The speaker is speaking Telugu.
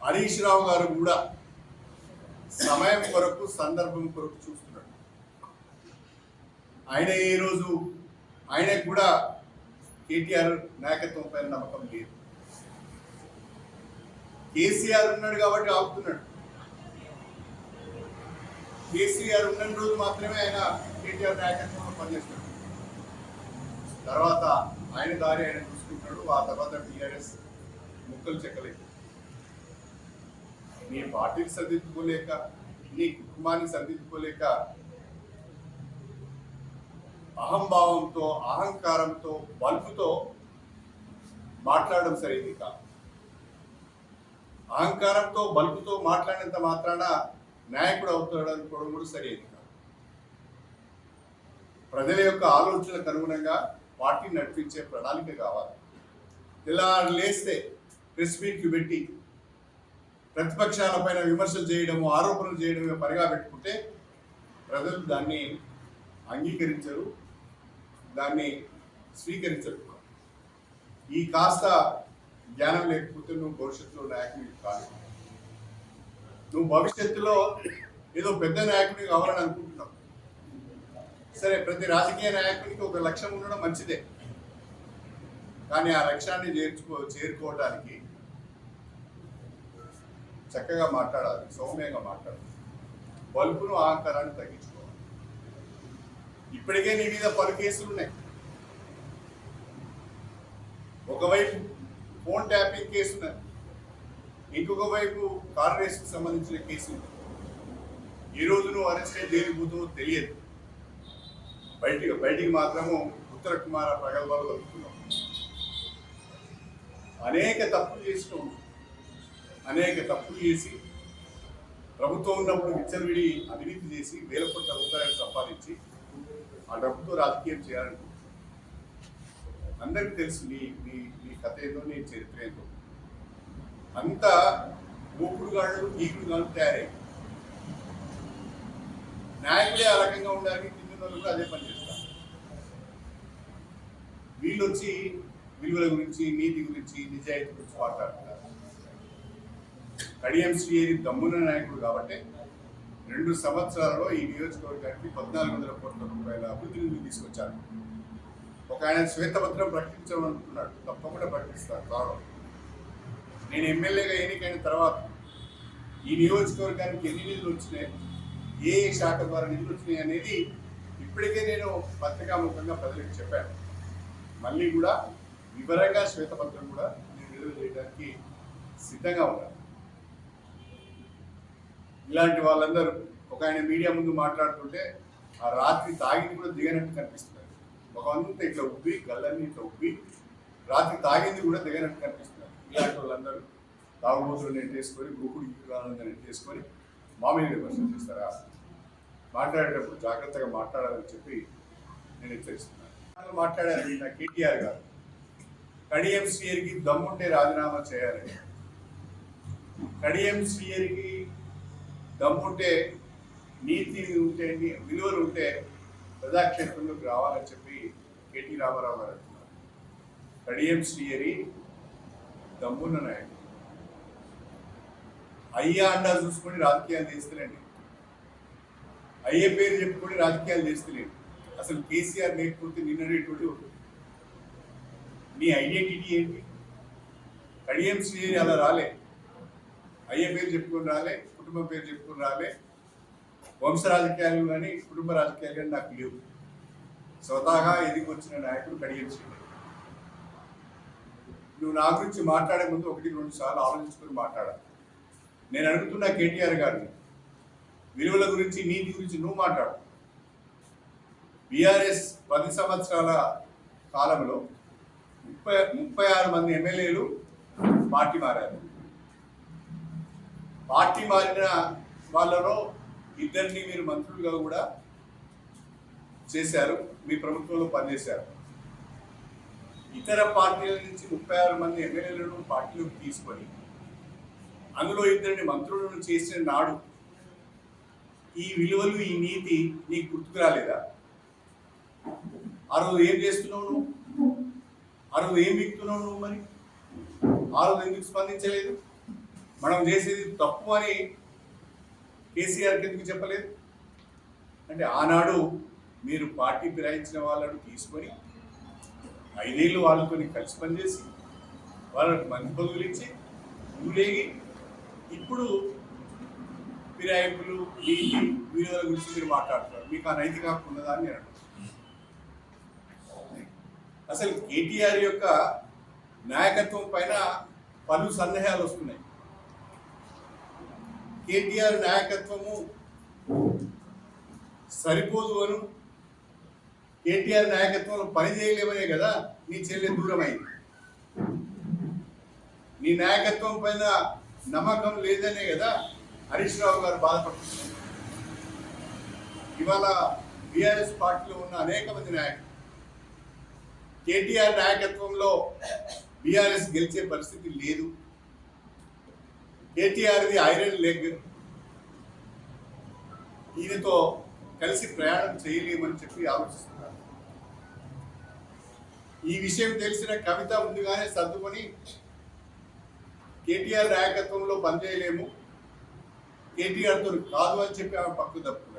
హరీష్ రావు గారు కూడా సమయం కొరకు సందర్భం కొరకు చూస్తున్నాడు. ఆయన ఈ రోజు ఆయనకు కూడా కేటీఆర్ నాయకత్వం పైన నమ్మకం లేదు. కేసీఆర్ ఉన్నాడు కాబట్టి ఆపుతున్నాడు. కేసీఆర్ ఉన్న రోజు మాత్రమే ఆయన కేటీఆర్ నాయకత్వంలో పనిచేస్తాడు. తర్వాత ఆయన దారి ఆయన చూసుకుంటాడు. ఆ తర్వాత టీఆర్ఎస్ ముక్కలు చెక్కలేదు. నీ పార్టీని సరిదిద్దుకోలేక, నీ కుటుంబాన్ని సరిదిద్దుకోలేక, అహంభావంతో, అహంకారంతో, బల్పుతో మాట్లాడడం సరైంది కాదు. అహంకారంతో, బల్పుతో మాట్లాడినంత మాత్రాన నాయకుడు అవుతాడు అనుకోవడం కూడా సరైనది కాదు. ప్రజల యొక్క ఆలోచనలకు అనుగుణంగా పార్టీని నడిపించే ప్రణాళిక కావాలి. ఇలా లేస్తే ప్రెస్ మీట్లు పెట్టి ప్రతిపక్షాలపైన విమర్శలు చేయడము, ఆరోపణలు చేయడమే పనిగా పెట్టుకుంటే ప్రజలు దాన్ని అంగీకరించరు, దాన్ని స్వీకరించరు. ఈ కాస్త జ్ఞానం లేకపోతే నువ్వు భవిష్యత్తులో నాయకుడివి కాదు. నువ్వు భవిష్యత్తులో ఏదో పెద్ద నాయకుడిని కావాలని అనుకుంటున్నావు. సరే, ప్రతి రాజకీయ నాయకుడికి ఒక లక్ష్యం ఉండడం మంచిదే. కానీ ఆ లక్ష్యాన్ని చేరుకోవడానికి చక్కగా మాట్లాడాలి, సౌమ్యంగా మాట్లాడాలి, బలుపును అహంకారాన్ని తగ్గించుకోవాలి. ఇప్పటికే నీ మీద పలు కేసులు ఉన్నాయి. ఒకవైపు ఫోన్ ట్యాపింగ్ కేసు ఉన్నది, ఇంకొక వైపు కార్ రేసుకు సంబంధించిన కేసు ఉంది. ఈ రోజు నువ్వు అరెస్ట్ అయి జైలుకు పోతావో తెలియదు. బయటికి మాత్రము ఉత్తర కుమార ప్రగల్భాలు కలుపుతున్నావు. అనేక తప్పులు చేసి ప్రభుత్వం ఉన్నప్పుడు విచ్చలవిడి అవినీతి చేసి వేల కోట్ల రూపాయలు సంపాదించి ఆ డబ్బుతో రాజకీయం చేయాలంటూ అందరికీ తెలుసు నీ కథ ఏదో, నీ చరిత్ర ఏదో. అంతా మూకుడుగాళ్ళు ఈకుడుగాళ్ళు తయారై నాయకులే ఆ రకంగా ఉండాలని కింద కూడా అదే పని చేస్తారు. వీళ్ళు వచ్చి విలువల గురించి, నీతి గురించి, నిజాయితీ గురించి మాట్లాడుతున్నారు. కడియం శ్రీహరి దమ్మున నాయకుడు కాబట్టి 2 సంవత్సరాలలో ఈ నియోజకవర్గానికి 1400 కోట్ల రూపాయల అభివృద్ధి నిధులు తీసుకొచ్చారు. ఒక ఆయన శ్వేతపత్రం ప్రకటించాలనుకున్నాడు. తప్పకుండా ప్రకటిస్తారు త్వరలో. నేను ఎమ్మెల్యేగా ఎన్నికైన తర్వాత ఈ నియోజకవర్గానికి ఎన్ని నిధులు వచ్చినాయి, ఏ శాఖ ద్వారా నిధులు వచ్చినాయి అనేది ఇప్పటికే నేను పత్రికాముఖంగా ప్రజలకు చెప్పాను. మళ్ళీ కూడా వివరంగా శ్వేతపత్రం కూడా నేను విడుదల చేయడానికి సిద్ధంగా ఉన్నాను. ఇలాంటి వాళ్ళందరూ ఒక ఆయన మీడియా ముందు మాట్లాడుతుంటే ఆ రాత్రి తాగింది కూడా దిగనట్టు కనిపిస్తున్నారు. ఒక అంతా ఇట్లా ఉబ్బి, గల్లన్నీ ఇట్లా ఉబ్బి, రాత్రి తాగింది కూడా దిగనట్టు కనిపిస్తున్నారు. ఇలాంటి వాళ్ళందరూ తాగుబోతులు నెట్టేసుకొని, గుకుడు గిక్కుగా నెట్టేసుకొని మామూలు విమర్శలు చేస్తారా? మాట్లాడేటప్పుడు జాగ్రత్తగా మాట్లాడాలని చెప్పి నేను హెచ్చరిస్తున్నాను. మాట్లాడారు నా కేటీఆర్ గారు, కడియం శ్రీహరికి దమ్ముంటే రాజీనామా చేయాలని, కడియం శ్రీహరికి దమ్ముంటే, నీతి ఉంటే, విలువలు ఉంటే ప్రజాక్షేత్రంలోకి రావాలని చెప్పి కేటీ రామారావు గారు అంటున్నారు. కడియం శ్రీహరి దమ్మున్న నాయకుడు. అయ్యా అండా చూసుకొని రాజకీయాలు చేస్తలేండి, అయ్యే పేరు చెప్పుకొని రాజకీయాలు చేస్తలేండి. అసలు కేసీఆర్ లేకపోతే నిన్ననేటువంటి నీ ఐడెంటిటీ ఏంటి? కడియం శ్రీహరి అలా రాలే, అయ్యే పేరు చెప్పుకొని రాలే, కుటుంబం పేరు చెప్పుకొని రాలే. వంశ రాజకీయాలు కానీ కుటుంబ రాజకీయాలు కానీ నాకు లేవు. స్వతహాగా ఎదిగి వచ్చిన నాయకుడు కడియం శ్రీహరి. నువ్వు నా గురించి మాట్లాడే ముందు 1-2 సార్లు ఆలోచించుకొని మాట్లాడాలి. నేను అడుగుతున్నా కేటీఆర్ గారిని, విలువల గురించి, నీతి గురించి నువ్వు మాట్లాడు. బీఆర్ఎస్ 10 సంవత్సరాల కాలంలో 36 మంది ఎమ్మెల్యేలు పార్టీ మారారు. పార్టీ మారిన వాళ్ళలో 2 మీరు మంత్రులుగా కూడా చేశారు, మీ ప్రభుత్వంలో పనిచేశారు. ఇతర పార్టీల నుంచి 36 మంది ఎమ్మెల్యేలను పార్టీలోకి తీసుకొని అందులో 2 మంత్రులను చేసిన నాడు ఈ విలువలు, ఈ నీతి నీకు గుర్తుకు రాలేదా? ఆ రోజు ఏం చేస్తున్నావు నువ్వు? ఆ రోజు ఏం విక్తున్నావు నువ్వు? మరి ఆ రోజు ఎందుకు స్పందించలేదు? మనం చేసేది తప్పు అని కేసీఆర్కి ఎందుకు చెప్పలేదు? అంటే ఆనాడు మీరు పార్టీ ఫిరాయించిన వాళ్ళను తీసుకొని 5 ఏళ్ళు వాళ్ళతో కలిసి పనిచేసి వాళ్ళకి మంచి పదవులు ఇచ్చి ఊరేగి ఇప్పుడు ఫిరాయింపులు నీతి విలువల గురించి మీరు మాట్లాడుతున్నారు. మీకు ఆ నైతిక హక్కు ఉన్నదా అని నేను అంటున్నాను. అసలు కేటీఆర్ యొక్క నాయకత్వం పైన పలు సందేహాలు వస్తున్నాయి. కేటీఆర్ నాయకత్వము సరిపోదు అను, కేటీఆర్ నాయకత్వంలో పని చేయలేమనే కదా నీ చెల్లె దూరం అయింది. నీ నాయకత్వం పైన నమ్మకం లేదనే కదా హరీష్ రావు గారు బాధపడుతున్నారు. ఇవాళ బీఆర్ఎస్ పార్టీలో ఉన్న అనేక మంది నాయకులు కేటీఆర్ నాయకత్వంలో బీఆర్ఎస్ గెలిచే పరిస్థితి లేదు. కేటీఆర్ది ఐరన్ లెగ్, ఈయనతో కలిసి ప్రయాణం చేయలేమని చెప్పి ఆలోచిస్తున్నారు. ఈ విషయం తెలిసిన కవిత ముందుగానే సర్దుకొని కేటీఆర్ నాయకత్వంలో పనిచేయలేము, కేటీఆర్తో కాదు అని చెప్పి ఆమె పక్కు తప్పు.